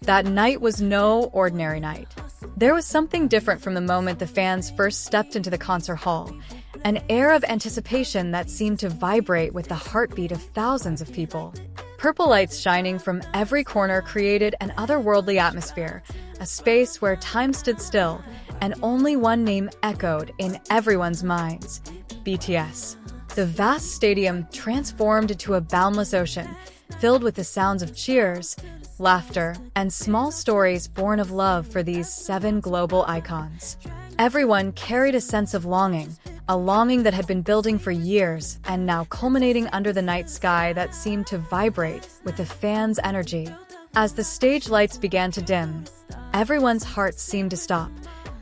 That night was no ordinary night. There was something different from the moment the fans first stepped into the concert hall, an air of anticipation that seemed to vibrate with the heartbeat of thousands of people. Purple lights shining from every corner created an otherworldly atmosphere, a space where time stood still, and only one name echoed in everyone's minds: BTS. The vast stadium transformed into a boundless ocean, filled with the sounds of cheers, laughter, and small stories born of love for these 7 global icons. Everyone carried a sense of longing, a longing that had been building for years and now culminating under the night sky that seemed to vibrate with the fans' energy. As the stage lights began to dim, everyone's hearts seemed to stop,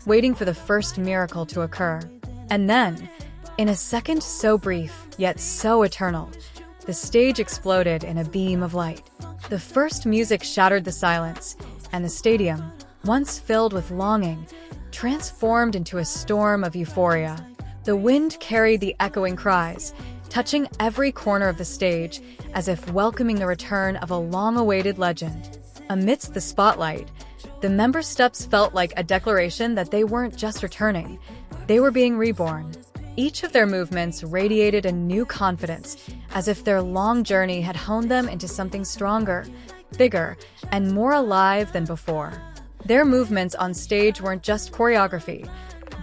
waiting for the first miracle to occur. And then, in a second so brief, yet so eternal, the stage exploded in a beam of light. The first music shattered the silence, and the stadium, once filled with longing, transformed into a storm of euphoria. The wind carried the echoing cries, touching every corner of the stage as if welcoming the return of a long-awaited legend. Amidst the spotlight, the member steps felt like a declaration that they weren't just returning, they were being reborn. Each of their movements radiated a new confidence, as if their long journey had honed them into something stronger, bigger, and more alive than before. Their movements on stage weren't just choreography.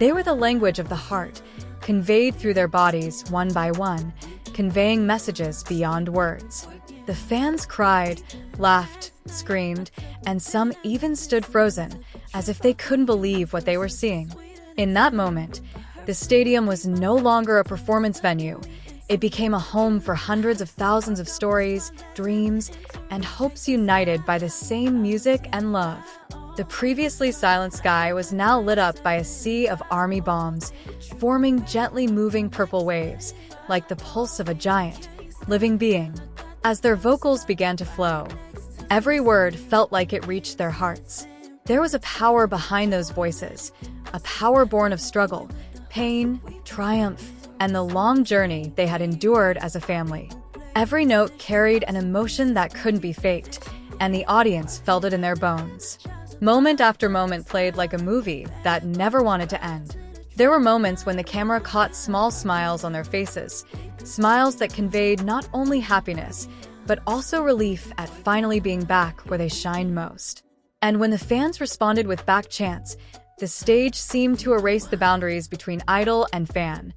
They were the language of the heart, conveyed through their bodies one by one, conveying messages beyond words. The fans cried, laughed, screamed, and some even stood frozen, as if they couldn't believe what they were seeing. In that moment, the stadium was no longer a performance venue. It became a home for hundreds of thousands of stories, dreams, and hopes united by the same music and love. The previously silent sky was now lit up by a sea of army bombs, forming gently moving purple waves, like the pulse of a giant, living being. As their vocals began to flow, every word felt like it reached their hearts. There was a power behind those voices, a power born of struggle, pain, triumph, and the long journey they had endured as a family. Every note carried an emotion that couldn't be faked, and the audience felt it in their bones. Moment after moment played like a movie that never wanted to end. There were moments when the camera caught small smiles on their faces, smiles that conveyed not only happiness, but also relief at finally being back where they shined most. And when the fans responded with back chants, the stage seemed to erase the boundaries between idol and fan.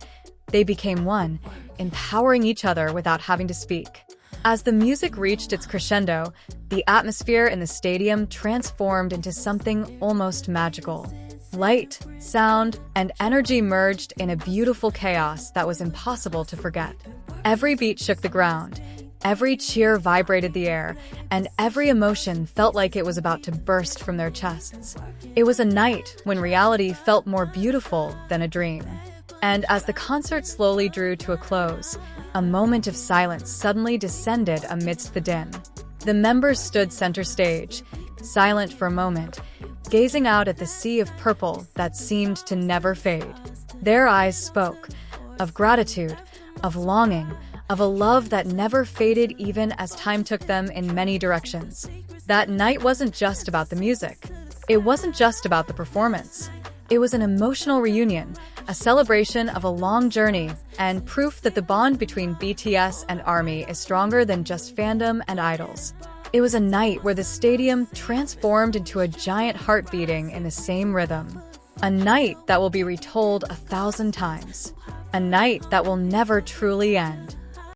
They became one, empowering each other without having to speak. As the music reached its crescendo, the atmosphere in the stadium transformed into something almost magical. Light, sound, and energy merged in a beautiful chaos that was impossible to forget. Every beat shook the ground, every cheer vibrated the air, and every emotion felt like it was about to burst from their chests. It was a night when reality felt more beautiful than a dream. And as the concert slowly drew to a close, a moment of silence suddenly descended amidst the din. The members stood center stage, silent for a moment, gazing out at the sea of purple that seemed to never fade. Their eyes spoke of gratitude, of longing, of a love that never faded even as time took them in many directions. That night wasn't just about the music. It wasn't just about the performance. It was an emotional reunion, a celebration of a long journey, and proof that the bond between BTS and ARMY is stronger than just fandom and idols. It was a night where the stadium transformed into a giant heart beating in the same rhythm. A night that will be retold 1,000 times. A night that will never truly end.